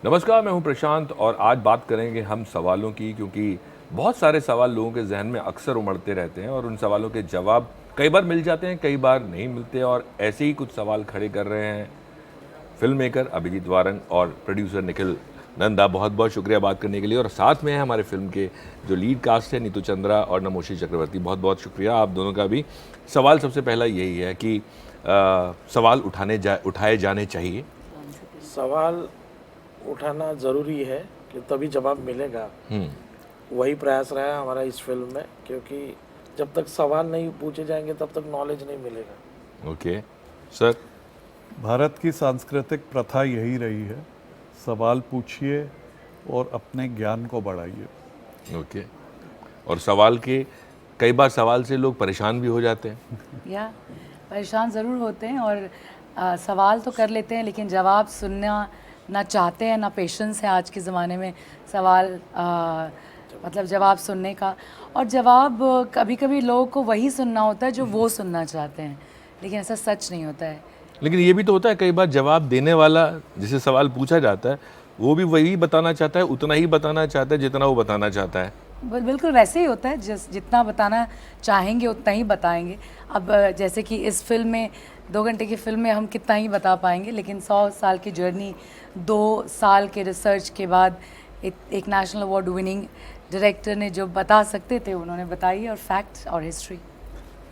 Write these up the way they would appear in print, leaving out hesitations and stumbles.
नमस्कार, मैं हूं प्रशांत और आज बात करेंगे हम सवालों की, क्योंकि बहुत सारे सवाल लोगों के जहन में अक्सर उमड़ते रहते हैं और उन सवालों के जवाब कई बार मिल जाते हैं, कई बार नहीं मिलते। और ऐसे ही कुछ सवाल खड़े कर रहे हैं फिल्म मेकर अभिजीत वारंग और प्रोड्यूसर निखिल नंदा। बहुत बहुत शुक्रिया बात करने के लिए। और साथ में है हमारे फिल्म के जो लीड कास्ट है, नीतू चंद्रा और नमोशी चक्रवर्ती। बहुत बहुत शुक्रिया आप दोनों का भी। सवाल सबसे पहला यही है कि सवाल उठाए जाने चाहिए। सवाल उठाना ज़रूरी है कि तभी जवाब मिलेगा। वही प्रयास रहा है हमारा इस फिल्म में, क्योंकि जब तक सवाल नहीं पूछे जाएंगे तब तक नॉलेज नहीं मिलेगा। Okay sir. भारत की सांस्कृतिक प्रथा यही रही है, सवाल पूछिए और अपने ज्ञान को बढ़ाइए। ओके। और सवाल के कई बार सवाल से लोग परेशान भी हो जाते हैं। या परेशान ज़रूर होते हैं और सवाल तो कर लेते हैं, लेकिन जवाब सुनना ना चाहते हैं, ना पेशेंस है आज के ज़माने में सवाल मतलब जवाब सुनने का। और जवाब कभी कभी लोगों को वही सुनना होता है जो वो सुनना चाहते हैं, लेकिन ऐसा सच नहीं होता है। लेकिन ये भी तो होता है कई बार जवाब देने वाला जिसे सवाल पूछा जाता है वो भी वही बताना चाहता है, उतना ही बताना चाहता है जितना वो बताना चाहता है। बिल्कुल वैसे ही होता है, जितना बताना चाहेंगे उतना ही बताएंगे। अब जैसे कि इस फिल्म में 2 घंटे की फिल्म में हम कितना ही बता पाएंगे, लेकिन 100 साल की जर्नी, 2 साल के रिसर्च के बाद एक नेशनल अवार्ड विनिंग डायरेक्टर ने जो बता सकते थे उन्होंने बताई, और फैक्ट्स और हिस्ट्री।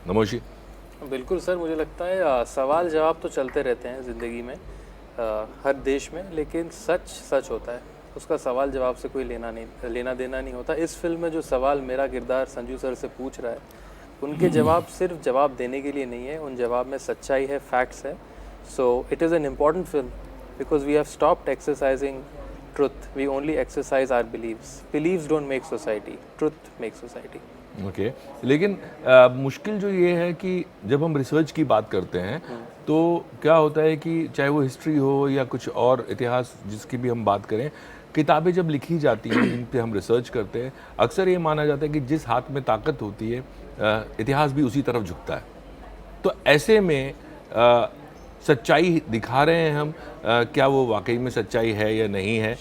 नमोशी। बिल्कुल सर, मुझे लगता है सवाल जवाब तो चलते रहते हैं ज़िंदगी में, हर देश में, लेकिन सच सच होता है, उसका सवाल जवाब से कोई लेना देना नहीं होता। इस फिल्म में जो सवाल मेरा किरदार संजू सर से पूछ रहा है, उनके जवाब सिर्फ जवाब देने के लिए नहीं है, उन जवाब में सच्चाई है, फैक्ट्स है। So it is an important film because we have stopped exercising truth, we only exercise our beliefs don't make society, truth make society. Okay. लेकिन मुश्किल जो ये है कि जब हम रिसर्च की बात करते हैं तो क्या होता है कि चाहे वो हिस्ट्री हो या कुछ और इतिहास जिसकी भी हम बात करें, किताबें जब लिखी जाती हैं जिन पे हम रिसर्च करते हैं, अक्सर ये माना जाता है कि जिस हाथ में ताकत होती है इतिहास भी उसी तरफ झुकता है। तो ऐसे में सच्चाई दिखा रहे हैं हम, क्या वो वाकई में सच्चाई है या नहीं है,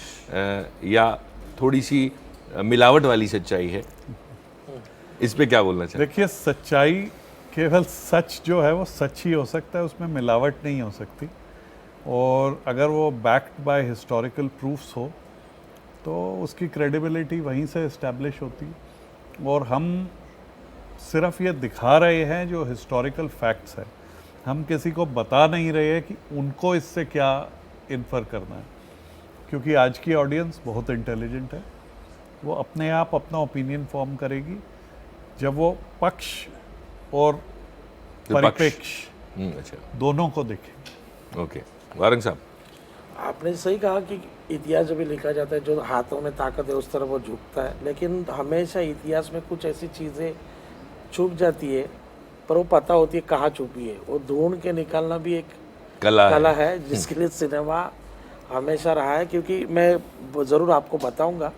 या थोड़ी सी मिलावट वाली सच्चाई है? इस पे क्या बोलना चाहिए? देखिए, सच्चाई केवल सच जो है वो सच ही हो सकता है, उसमें मिलावट नहीं हो सकती। और अगर वो बैक्ड बाय हिस्टोरिकल प्रूफ्स हो तो उसकी क्रेडिबिलिटी वहीं से इस्टेब्लिश होती है। और हम सिर्फ ये दिखा रहे हैं जो हिस्टोरिकल फैक्ट्स है, हम किसी को बता नहीं रहे हैं कि उनको इससे क्या इन्फर करना है, क्योंकि आज की ऑडियंस बहुत इंटेलिजेंट है, वो अपने आप अपना ओपिनियन फॉर्म करेगी जब वो पक्ष और परिप्रेक्ष्य अच्छा, दोनों को देखें। ओके। वारंग साहब, आपने सही कहा कि इतिहास जब भी लिखा जाता है, जो हाथों में ताकत है उस तरफ वो झुकता है, लेकिन हमेशा इतिहास में कुछ ऐसी चीज़ें छुप जाती है, पर वो पता होती है कहाँ छुपी है। वो ढूंढ के निकालना भी एक कला है जिसके लिए सिनेमा हमेशा रहा है। क्योंकि मैं ज़रूर आपको बताऊंगा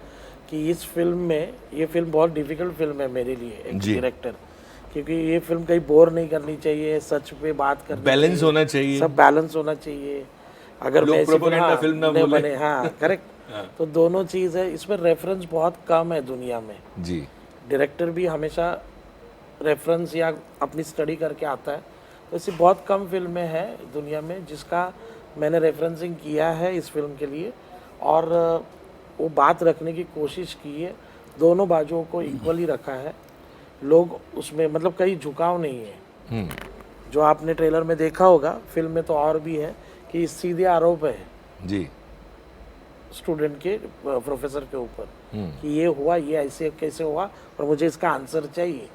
कि इस फिल्म में, ये फिल्म बहुत डिफ़िकल्ट फिल्म है मेरे लिए एक डायरेक्टर, क्योंकि ये फिल्म कहीं बोर नहीं करनी चाहिए, सच पे बात करनी, बैलेंस होना चाहिए, सब बैलेंस होना चाहिए। अगर मैं प्रोपेगेंडा फिल्म ना बोले, बने, हाँ करेक्ट। तो दोनों चीज़ है इसमें, रेफरेंस बहुत कम है दुनिया में जी। डायरेक्टर भी हमेशा रेफरेंस या अपनी स्टडी करके आता है, तो ऐसी बहुत कम फिल्में हैं दुनिया में जिसका मैंने रेफरेंसिंग किया है इस फिल्म के लिए, और वो बात रखने की कोशिश की है, दोनों बाजुओं को इक्वली रखा है। लोग उसमें मतलब कहीं झुकाव नहीं है। जो आपने ट्रेलर में देखा होगा, फिल्म में तो और भी है कि सीधे आरोप है जी स्टूडेंट के प्रोफेसर के ऊपर कि ये हुआ, ये ऐसे कैसे हुआ और मुझे इसका आंसर चाहिए।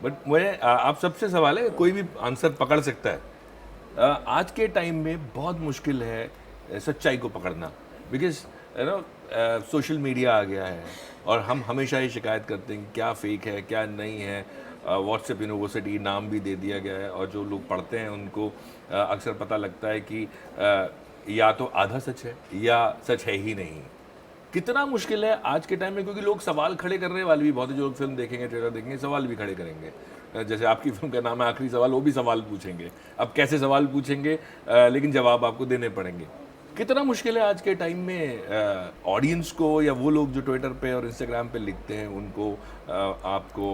बट मुझे आप सबसे सवाल है, कोई भी आंसर पकड़ सकता है। आज के टाइम में बहुत मुश्किल है सच्चाई को पकड़ना, बिकॉज सोशल मीडिया आ गया है और हम हमेशा ये शिकायत करते हैं कि क्या फेक है क्या नहीं है। व्हाट्सएप यूनिवर्सिटी नाम भी दे दिया गया है, और जो लोग पढ़ते हैं उनको अक्सर पता लगता है कि या तो आधा सच है या सच है ही नहीं। कितना मुश्किल है आज के टाइम में, क्योंकि लोग सवाल खड़े करने वाले भी बहुत है। जो लोग फिल्म देखेंगे, ट्रेलर देखेंगे, सवाल भी खड़े करेंगे। जैसे आपकी फिल्म का नाम है आखिरी सवाल, वो भी सवाल पूछेंगे। अब कैसे सवाल पूछेंगे, लेकिन जवाब आपको देने पड़ेंगे। कितना मुश्किल है आज के टाइम में ऑडियंस को, या वो लोग जो ट्विटर पे और इंस्टाग्राम पे लिखते हैं उनको आपको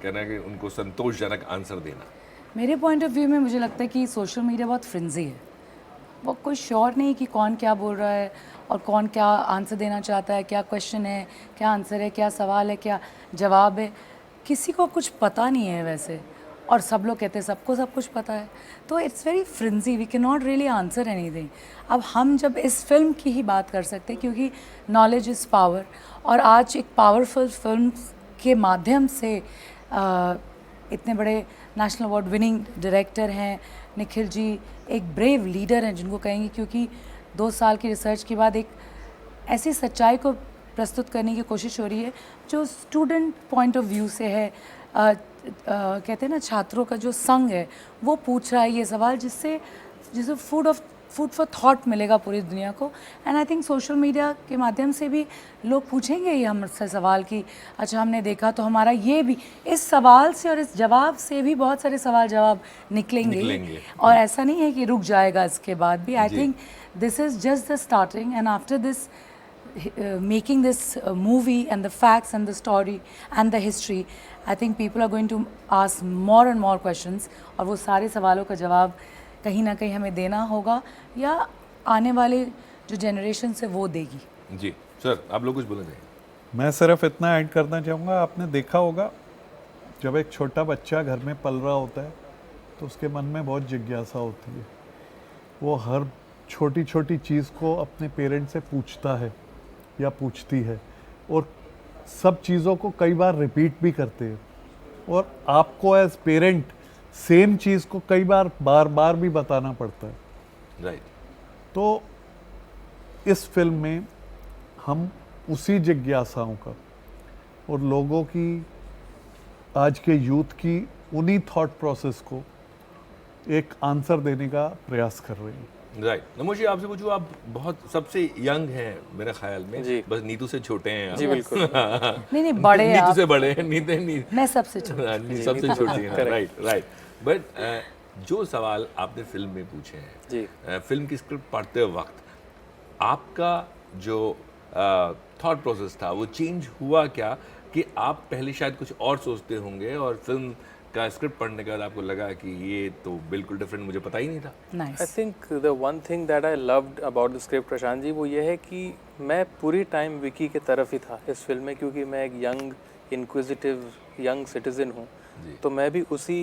कहना है कि उनको संतोषजनक आंसर देना? मेरे पॉइंट ऑफ व्यू में मुझे लगता है कि सोशल मीडिया बहुत फ्रिंजी है। वो कोई श्योर नहीं कि कौन क्या बोल रहा है और कौन क्या आंसर देना चाहता है, क्या क्वेश्चन है, क्या आंसर है, क्या सवाल है, क्या जवाब है। किसी को कुछ पता नहीं है वैसे, और सब लोग कहते हैं सबको सब कुछ पता है। तो it's very fringy, we can not really answer anything. अब हम जब इस फिल्म की ही बात कर सकते हैं, क्योंकि नॉलेज इज़ पावर, और आज एक पावरफुल फिल्म के माध्यम से इतने बड़े नेशनल अवार्ड विनिंग डायरेक्टर हैं निखिल जी, एक ब्रेव लीडर हैं जिनको कहेंगे, क्योंकि 2 साल की रिसर्च के बाद एक ऐसी सच्चाई को प्रस्तुत करने की कोशिश हो रही है जो स्टूडेंट पॉइंट ऑफ व्यू से है। कहते हैं ना, छात्रों का जो संघ है वो पूछ रहा है ये सवाल, जिससे फूड फॉर थॉट मिलेगा पूरी दुनिया को। And I think social media के माध्यम से भी लोग पूछेंगे ये हमसे सवाल कि अच्छा हमने देखा तो हमारा ये भी, इस सवाल से और इस जवाब से भी बहुत सारे सवाल जवाब निकलेंगे। और ऐसा नहीं है कि रुक जाएगा इसके बाद भी। I think this is just the starting, and after this making this movie and the facts and the story and the history, I think people are going to ask more and more questions, और वो सारे सवालों का जवाब कहीं ना कहीं हमें देना होगा, या आने वाले जो जनरेशन है वो देगी। जी सर, आप लोग कुछ बोलना चाहिए? मैं सिर्फ इतना ऐड करना चाहूँगा, आपने देखा होगा जब एक छोटा बच्चा घर में पल रहा होता है तो उसके मन में बहुत जिज्ञासा होती है। वो हर छोटी छोटी चीज़ को अपने पेरेंट्स से पूछता है या पूछती है, और सब चीज़ों को कई बार रिपीट भी करते हैं, और आपको एज पेरेंट सेम चीज़ को कई बार बार भी बताना पड़ता है। राइट। तो इस फिल्म में हम उसी जिज्ञासाओं का और लोगों की, आज के यूथ की उन्हीं थॉट प्रोसेस को एक आंसर देने का प्रयास कर रहे हैं। राइट। नमोशी, आपसे पूछूं, आप बहुत सबसे यंग हैं मेरे ख्याल में जी। बस नीतू से छोटे हैं आप। जी बिल्कुल। नहीं बड़े हैं नीतू आप। से बड़े हैं, नीतू मैं सबसे छोटी। सबसे छोटी हैं। राइट। बट जो सवाल आपने फिल्म में पूछे हैं जी, फिल्म की स्क्रिप्ट पढ़ते वक्त आपका जो थॉट प्रोसेस था वो चेंज हुआ क्या, कि आप पहले शायद कुछ और सोचते होंगे और फिल्म का स्क्रिप्ट पढ़ने के बाद आपको लगा कि ये तो बिल्कुल डिफरेंट, मुझे पता ही नहीं था? Nice. I think the one thing that I loved about the script Prashant ji, वो ये है कि मैं पूरी टाइम विकी के तरफ ही था इस फिल्म में, क्योंकि मैं एक यंग इनक्विजिटिव यंग सिटीजन हूँ, तो मैं भी उसी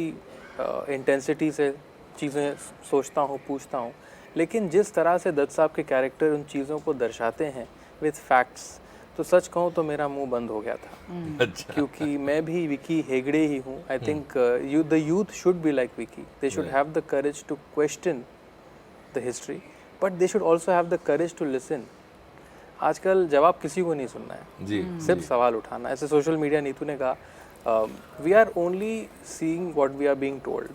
इंटेंसिटी से चीज़ें सोचता हूँ, पूछता हूँ। लेकिन जिस तरह से दत्त साहब के कैरेक्टर उन चीज़ों को दर्शाते हैं विद फैक्ट्स, तो सच कहूँ तो मेरा मुंह बंद हो गया था। अच्छा। क्योंकि मैं भी विकी हेगड़े ही हूँ। I think the youth should be like Vicky, they should have the courage to question the history, but they should also have the courage to listen. आजकल जवाब किसी को नहीं सुनना है, जी, सिर्फ सवाल उठाना। ऐसे सोशल मीडिया, नीतू ने कहा, we are only seeing what we are being told,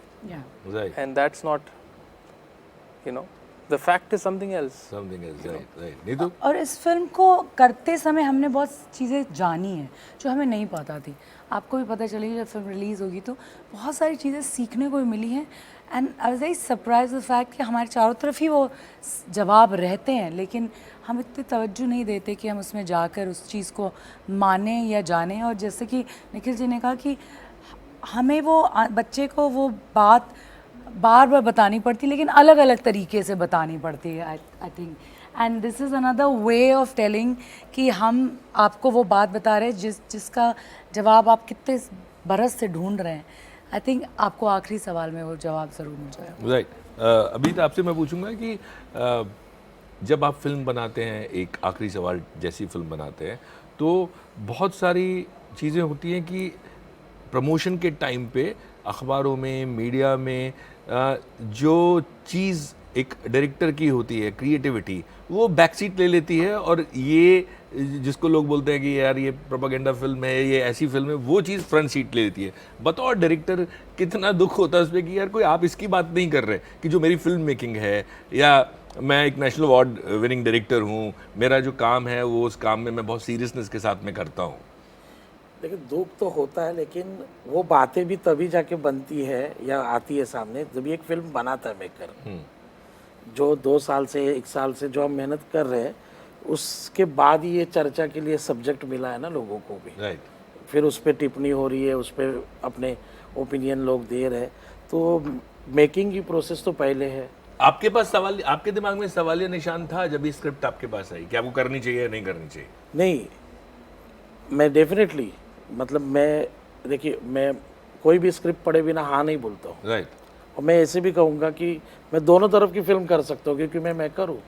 right. And that's not, you know, the fact is something else. Right. Neetu, और इस फिल्म को करते समय हमने बहुत चीज़ें जानी हैं जो हमें नहीं पता थी। आपको भी पता चलेगी जब फिल्म रिलीज़ होगी तो बहुत सारी चीज़ें सीखने को भी मिली हैं। And I was very surprise the fact कि हमारे चारों तरफ ही वो जवाब रहते हैं, लेकिन हम इतनी तवज्जो नहीं देते कि हम उसमें जाकर उस चीज़ को माने या जाने। और जैसे कि निखिल जी ने कहा कि हमें वो बच्चे को वो बात बार बार बतानी पड़ती, लेकिन अलग अलग तरीके से बतानी पड़ती है। I think and this is another way of telling कि हम आपको वो बात बता रहे हैं जिसका जवाब आप कितने बरस से ढूंढ रहे हैं। आई थिंक आपको आखिरी सवाल में वो जवाब ज़रूर मिल जाएगा। राइट। अभी तो आपसे मैं पूछूंगा कि जब आप फिल्म बनाते हैं, एक आखिरी सवाल जैसी फिल्म बनाते हैं, तो बहुत सारी चीज़ें होती हैं कि प्रमोशन के टाइम पे अखबारों में, मीडिया में जो चीज़ एक डायरेक्टर की होती है, क्रिएटिविटी, वो बैक सीट ले लेती है, और ये जिसको लोग बोलते हैं कि यार ये प्रोपेगेंडा फिल्म है, ये ऐसी फिल्म है, वो चीज़ फ्रंट सीट ले लेती है। बतौर डायरेक्टर कितना दुख होता है उस पर कि यार कोई आप इसकी बात नहीं कर रहे कि जो मेरी फिल्म मेकिंग है, या मैं एक नेशनल अवार्ड विनिंग डायरेक्टर हूँ, मेरा जो काम है वो उस काम में मैं बहुत सीरियसनेस के साथ में करता हूँ। लेकिन दुख तो होता है, लेकिन वो बातें भी तभी जाके बनती है या आती है सामने जब एक फिल्म बनाता है मेकर। जो 2 साल से 1 साल से जो हम मेहनत कर रहे हैं, उसके बाद ही ये चर्चा के लिए सब्जेक्ट मिला है ना लोगों को भी। राइट। फिर उस पर टिप्पणी हो रही है, उस पर अपने ओपिनियन लोग दे रहे हैं, तो मेकिंग की प्रोसेस तो पहले है। आपके पास सवाल, आपके दिमाग में सवालिया निशान था जब ये स्क्रिप्ट आपके पास आई कि आपको करनी चाहिए या नहीं करनी चाहिए? नहीं, मैं डेफिनेटली, मतलब मैं, देखिए, मैं कोई भी स्क्रिप्ट पढ़े बिना हाँ नहीं बोलता हूँ। राइट। और मैं ऐसे भी कहूँगा कि मैं दोनों तरफ की फिल्म कर सकता हूँ, क्योंकि मैं मेकर हूँ।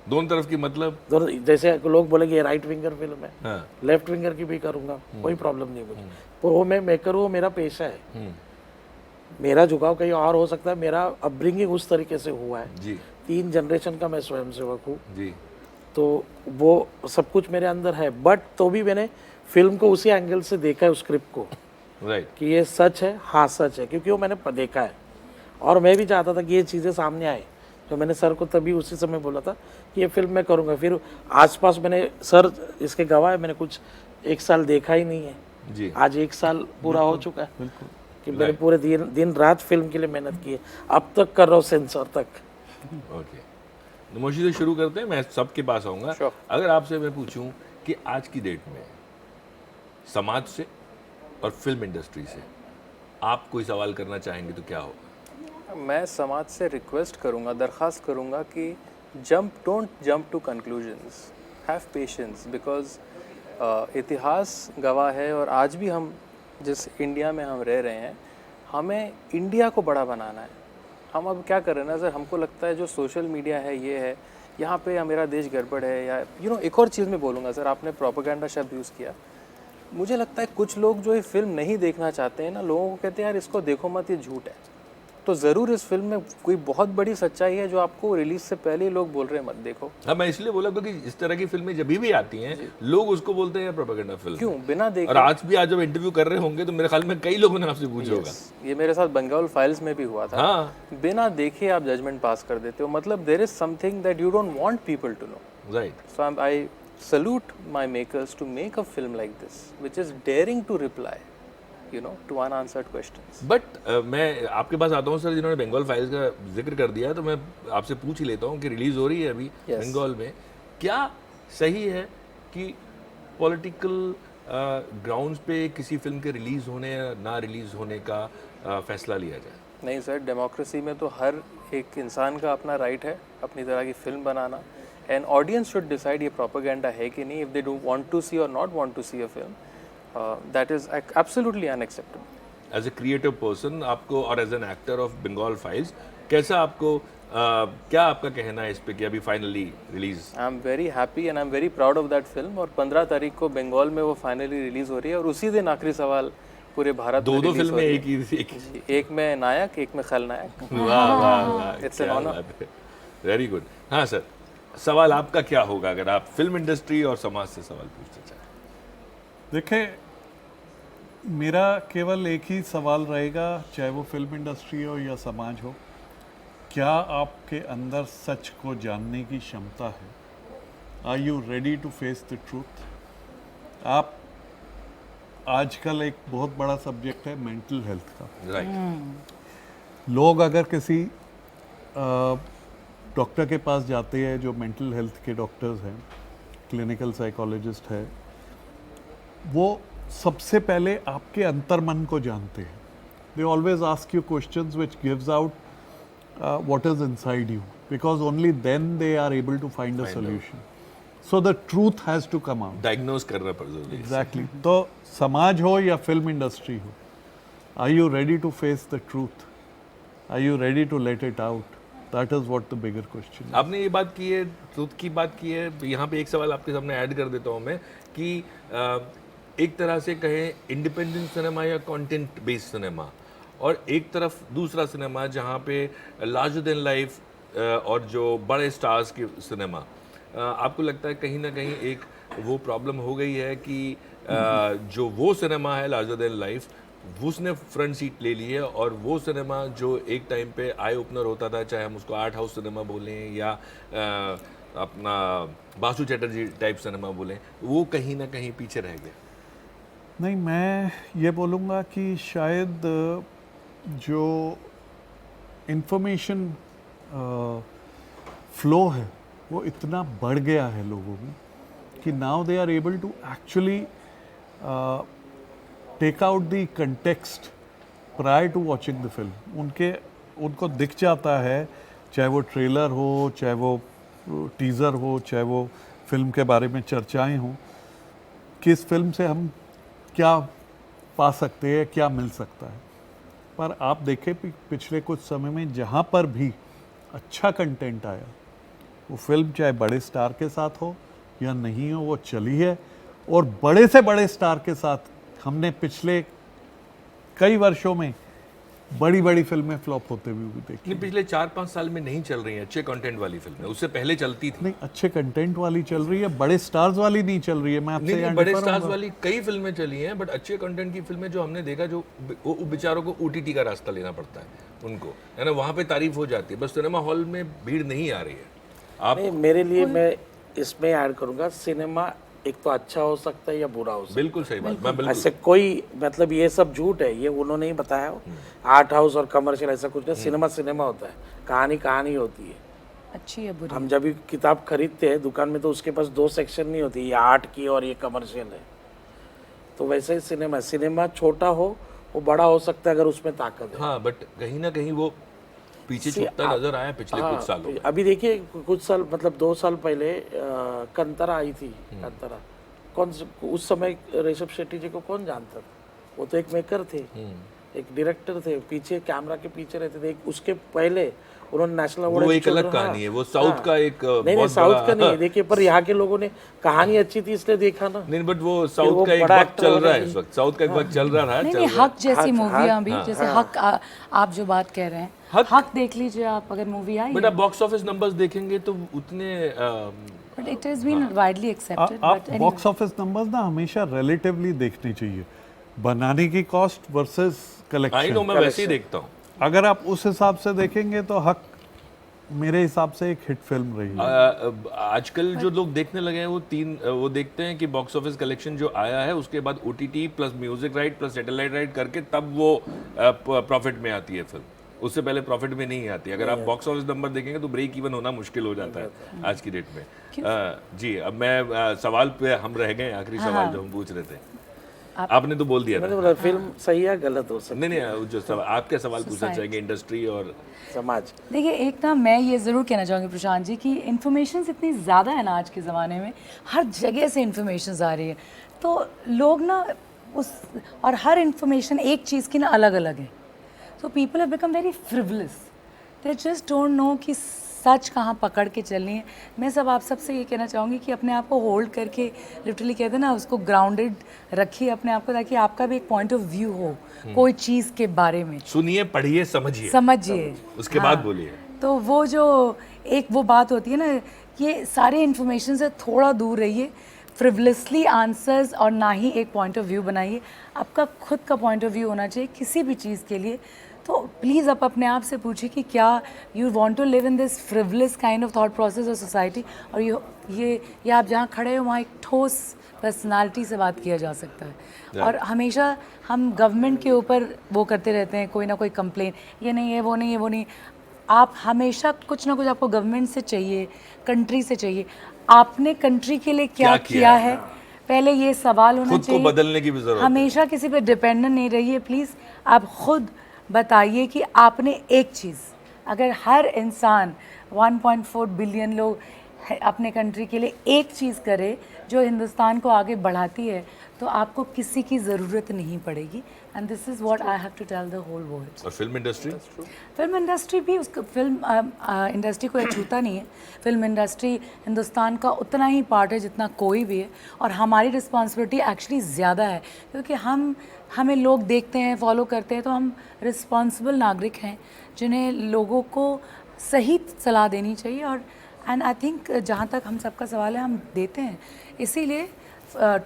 दोनों तरफ की मतलब? दोनों, जैसे लोग बोलेंगे राइट विंगर फिल्म है, हाँ। लेफ्ट विंगर की भी करूँगा, कोई प्रॉब्लम नहीं मुझे। तो वो मैं मेकर हूँ, मेरा पेशा है। मेरा झुकाव कहीं और हो सकता है, मेरा अपब्रिंगिंग उस तरीके से हुआ है। जी 3 जनरेशन का मैं स्वयंसेवक हूँ, जी। तो वो सब कुछ मेरे अंदर है। बट तो भी मैंने फिल्म को उसी एंगल से देखा है, उस स्क्रिप्ट को, राइट। कि ये सच है, हाँ सच है, क्योंकि वो मैंने देखा है। और मैं भी चाहता था कि ये चीज़ें सामने आए, तो मैंने सर को तभी उसी समय बोला था कि ये फिल्म मैं करूँगा। फिर आसपास मैंने, सर इसके गवाह है, मैंने कुछ 1 साल देखा ही नहीं है। जी। आज 1 साल पूरा हो चुका है कि मैंने पूरे दिन रात फिल्म के लिए मेहनत की है। अब तक कर रहा हूँ, सेंसर तक। ओके, नमोशी से शुरू करते हैं, मैं सबके पास आऊँगा। Sure. अगर आपसे मैं पूछूं कि आज की डेट में समाज से और फिल्म इंडस्ट्री से आप कोई सवाल करना चाहेंगे तो क्या होगा? मैं समाज से रिक्वेस्ट करूंगा, दरख्वास्त करूंगा कि don't jump to conclusions, have patience, because इतिहास गवाह है। और आज भी हम जिस इंडिया में हम रह रहे हैं, हमें इंडिया को बड़ा बनाना है। हम अब क्या कर रहे हैं ना सर, हमको लगता है जो सोशल मीडिया है, ये है, यहाँ पे या मेरा देश गड़बड़ है, या एक और चीज़ मैं बोलूँगा सर, आपने प्रोपेगेंडा शब्द यूज़ किया। मुझे लगता है कुछ लोग जो ये फिल्म नहीं देखना चाहते हैं ना, लोगों को कहते हैं यार इसको देखो मत, ये झूठ है। तो ज़रूर इस फिल्म में कोई बहुत बड़ी सच्चाई है जो आपको रिलीज से पहले ही लोग बोल रहे हैं मत देखो। हाँ, मैं इसलिए बोला क्योंकि इस तरह की फिल्में जब भी आती हैं लोग उसको बोलते हैं प्रोपेगेंडा फिल्म। क्यों बिना देखे? और आज भी, आज जब इंटरव्यू कर रहे होंगे तो मेरे ख्याल में कई लोगों ने आपसे पूछा होगा। ये मेरे साथ बंगाल फाइल्स में भी हुआ था। हाँ। बिना देखे आप जजमेंट पास कर देते हो, मतलब there is something that you don't want people to know. Right. So I salute my makers to make a film like this which is daring to reply to unanswered questions. But मैं आपके पास आता हूँ sir, जिन्होंने Bengal files का जिक्र कर दिया, तो मैं आपसे पूछ ही लेता हूँ कि रिलीज हो रही है अभी बंगाल में, क्या सही है कि पॉलिटिकल ग्राउंड्स पे किसी फिल्म के रिलीज होने या ना रिलीज होने का फैसला लिया जाए? नहीं सर, डेमोक्रेसी में तो हर एक इंसान का अपना राइट है अपनी तरह की फिल्म बनाना, एंड ऑडियंस शुड डिसाइड ये प्रोपेगेंडा है कि नहीं। If they do want to see और not want to see a film, that is absolutely unacceptable. As a creative person आपको, और as an actor of Bengal Files, कैसा आपको, क्या आपका कहना है इस पे कि अभी finally release? I am very happy and I am very proud of that film. और 15 तारीख को बंगाल में वो फाइनली रिलीज हो रही है, और उसी दिन आखिरी सवाल पूरे भारत में दो फिल्में एक में नायक, एक में खलनायक। वाह वाह वाह, it's an honour. Very good. हाँ सर, सवाल आपका क्या होगा अगर आप फिल्म इंडस्ट्री और समाज से सवाल पूछना चाहें? देखिए, मेरा केवल एक ही सवाल रहेगा, चाहे वो फिल्म इंडस्ट्री हो या समाज हो, क्या आपके अंदर सच को जानने की क्षमता है? Are you ready to face the truth? आप, आजकल एक बहुत बड़ा सब्जेक्ट है मेंटल हेल्थ का। राइट। लोग अगर किसी डॉक्टर के पास जाते हैं, जो मेंटल हेल्थ के डॉक्टर्स हैं, क्लिनिकल साइकोलॉजिस्ट है, वो सबसे पहले आपके अंतर्मन को जानते हैं। They always ask you questions which gives out what is inside you, because only then they are able to find a solution. So the truth has to come out. Diagnose करना पर जरूरी है। एग्जैक्टली। तो समाज हो या film industry हो, are you ready to face the truth? Are you ready to let it out? That is what the bigger question is. आपने ये बात की है, ट्रूथ की बात की है, यहाँ पे एक सवाल आपके सामने ऐड कर देता हूँ मैं कि एक तरह से कहें इंडिपेंडेंट सिनेमा या कंटेंट बेस्ड सिनेमा, और एक तरफ दूसरा सिनेमा जहाँ पे लार्जर देन लाइफ और जो बड़े स्टार्स की सिनेमा, आपको लगता है कहीं ना कहीं एक वो प्रॉब्लम हो गई है कि जो वो सिनेमा है लार्जर देन लाइफ, उसने फ्रंट सीट ले ली है, और वो सिनेमा जो एक टाइम पे आई ओपनर होता था, चाहे हम उसको आर्ट हाउस सिनेमा बोलें या अपना बासु चैटर्जी टाइप सिनेमा बोलें, वो कहीं ना कहीं पीछे रह गया? नहीं, मैं ये बोलूँगा कि शायद जो इंफॉर्मेशन फ्लो है वो इतना बढ़ गया है लोगों में कि now they are able to actually take out the context prior to watching the film. उनको दिख जाता है, चाहे वो ट्रेलर हो, चाहे वो टीज़र हो, चाहे वो फिल्म के बारे में चर्चाएं हों, कि इस फिल्म से हम क्या पा सकते हैं, क्या मिल सकता है। पर आप देखें पिछले कुछ समय में जहाँ पर भी अच्छा कंटेंट आया, वो फिल्म चाहे बड़े स्टार के साथ हो या नहीं हो, वो चली है। और बड़े से बड़े स्टार के साथ हमने पिछले कई वर्षों में बड़ी बड़ी फिल्में फ्लॉप होते हुए भी देखी। नहीं, पिछले 4-5 साल में नहीं चल रही हैं अच्छे कंटेंट वाली फिल्में, उससे पहले चलती थी। नहीं, अच्छे कंटेंट वाली चल रही है, बड़े स्टार्स वाली नहीं चल रही है। मैं आपसे नहीं, यहाँ बड़े differ स्टार्स होऊंगा। वाली कई फिल्में चली हैं, बट अच्छे कंटेंट की फिल्में जो हमने देखा, जो वो बेचारों को OTT का रास्ता लेना पड़ता है उनको, है ना, वहाँ पे तारीफ हो जाती है, बस सिनेमा हॉल में भीड़ नहीं आ रही है। आप नहीं, मेरे लिए मैं इसमें ऐड करूंगा, सिनेमा एक तो अच्छा हो सकता है या बुरा हो सकता बिल्कुल सही बात, मैं है। ऐसे बिल्कुल कोई मतलब ये सब झूठ है, ये उन्होंने ही बताया हो। आर्ट हाउस और कमर्शियल ऐसा कुछ नहीं, सिनेमा सिनेमा होता है, कहानी कहानी होती है। अच्छी है बुरी हम जब भी किताब खरीदते हैं दुकान में तो उसके पास 2 सेक्शन नहीं होती, ये आर्ट की और ये कमर्शियल है। तो वैसे ही सिनेमा, सिनेमा छोटा हो वो बड़ा हो सकता है अगर उसमें ताकत है। हाँ, बट कहीं ना कहीं वो पीछे छूटता नजर आया पिछले कुछ सालों में। अभी देखिए कुछ साल मतलब 2 साल पहले कंतरा आई थी। कंतरा कौन उस समय ऋषभ शेट्टी जी को कौन जानता था? वो तो एक मेकर थे, एक डायरेक्टर थे, पीछे कैमरा के पीछे रहते थे। उसके पहले उन्होंने नेशनल अवार्ड, वो एक अलग कहानी है, वो साउथ का एक नहीं बहुत साउथ बड़ा- का नहीं है, देखिए पर यहाँ के लोगों ने कहानी अच्छी थी इसलिए देखा ना। नहीं, बट वो वो साउथ का एक बड़ा वक्त actor चल रहा है होना इस वक्त, साउथ का एक वक्त चल रहा है, नहीं चल नहीं, रहा है। हक जैसी मूवियाँ भी, जैसे हक आप जो बात कह रहे हैं, हक देख लीजिए आप, अगर मूवी आई बट आप बॉक्स ऑफिस नंबर्स देखेंगे तो उतने but it has been widely accepted. आप बॉक्स ऑफिस नंबर्स ना हमेशा रिलेटिवली देखने चाहिए, बनाने की cost versus I know, collection. मैं वैसे ही देखता हूँ। अगर आप उस हिसाब से देखेंगे तो हक मेरे हिसाब से एक हिट फिल्म रही है। आजकल जो लोग देखने लगे हैं वो देखते हैं कि बॉक्स ऑफिस कलेक्शन जो आया है उसके बाद OTT plus music right plus satellite right करके तब वो प्रॉफिट में आती है फिल्म, उससे पहले प्रॉफिट में नहीं आती। अगर आप बॉक्स ऑफिस नंबर देखेंगे तो ब्रेक इवन होना मुश्किल हो जाता है आज की डेट में। जी, अब मैं सवाल पे हम रह गए, आखिरी सवाल जो हम पूछ रहे थे, आपने तो बोल दिया था। मैंने बोला फिल्म सही है गलत हो सकती नहीं, जो सवाल आप क्या सवाल पूछना चाहेंगे इंडस्ट्री और है, समाज। देखिए, एक ना मैं ये ज़रूर कहना चाहूँगी प्रशांत जी कि इन्फॉर्मेशन इतनी ज़्यादा है ना आज के ज़माने में, हर जगह से इन्फॉर्मेशन आ रही है, तो लोग ना उस और हर इन्फॉर्मेशन एक चीज़ की ना अलग अलग है, so people have become very frivolous, they just don't know कि सच कहाँ पकड़ के चलनी है। मैं आप सबसे ये कहना चाहूँगी कि अपने आप को होल्ड करके, लिटरली कहते हैं ना, उसको ग्राउंडेड रखिए अपने आप को, ताकि आपका भी एक पॉइंट ऑफ व्यू हो कोई चीज़ के बारे में, सुनिए, पढ़िए, समझिए, उसके बाद बोलिए। तो वो जो एक वो बात होती है ना, ये सारे इन्फॉर्मेशन से थोड़ा दूर रहिए, फ्रिवलसली आंसर्स और ना ही एक पॉइंट ऑफ व्यू बनाइए। आपका खुद का पॉइंट ऑफ व्यू होना चाहिए किसी भी चीज़ के लिए। तो प्लीज़ आप अपने आप से पूछिए कि क्या you want to live in this frivolous kind of thought process of society, और ये आप जहाँ खड़े हो वहाँ एक ठोस पर्सनालिटी से बात किया जा सकता है। और हमेशा हम गवर्नमेंट के ऊपर वो करते रहते हैं, कोई ना कोई कंप्लेन, ये नहीं है, वो नहीं है, वो नहीं। आप हमेशा कुछ ना कुछ आपको गवर्नमेंट से चाहिए, कंट्री से चाहिए, आपने कंट्री के लिए क्या किया है, पहले ये सवाल होना खुद चाहिए। को बदलने की भी जरूरत है। हमेशा किसी पे डिपेंडेंट नहीं रहिए प्लीज़। आप खुद बताइए कि आपने एक चीज़, अगर हर इंसान 1.4 बिलियन लोग अपने कंट्री के लिए एक चीज़ करे जो हिंदुस्तान को आगे बढ़ाती है, तो आपको किसी की ज़रूरत नहीं पड़ेगी। And this is what I have to tell the whole world. और फिल्म इंडस्ट्री भी उसका फिल्म इंडस्ट्री को छूता नहीं है। फिल्म इंडस्ट्री हिंदुस्तान का उतना ही पार्ट है जितना कोई भी है, और हमारी रिस्पॉन्सिबिलिटी एक्चुअली ज़्यादा है, क्योंकि हमें लोग देखते हैं, फॉलो करते हैं, तो हम रिस्पॉन्सिबल नागरिक हैं जिन्हें लोगों को सही सलाह देनी चाहिए। और एंड आई थिंक जहाँ तक हम सबका सवाल है, हम देते हैं, इसीलिए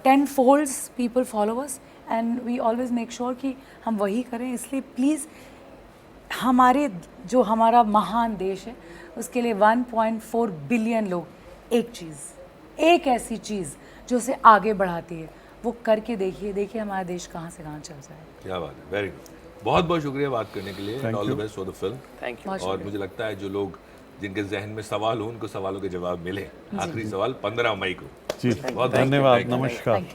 10 folds people follow us and we always make sure कि हम वही करें। इसलिए प्लीज़ हमारा महान देश है, उसके लिए 1.4 बिलियन लोग, एक ऐसी चीज़ जो उसे आगे बढ़ाती है, वो करके देखिए हमारा देश कहाँ से कहाँ चल जाए। क्या बात है, वेरी गुड। बहुत बहुत शुक्रिया बात करने के लिए, all the best for the film. Thank you. और मुझे लगता है जो लोग जिनके जहन में सवाल हो उनको सवालों के जवाब मिले। आखिरी सवाल 15 मई को। जी, बहुत धन्यवाद, thank you. नमस्कार।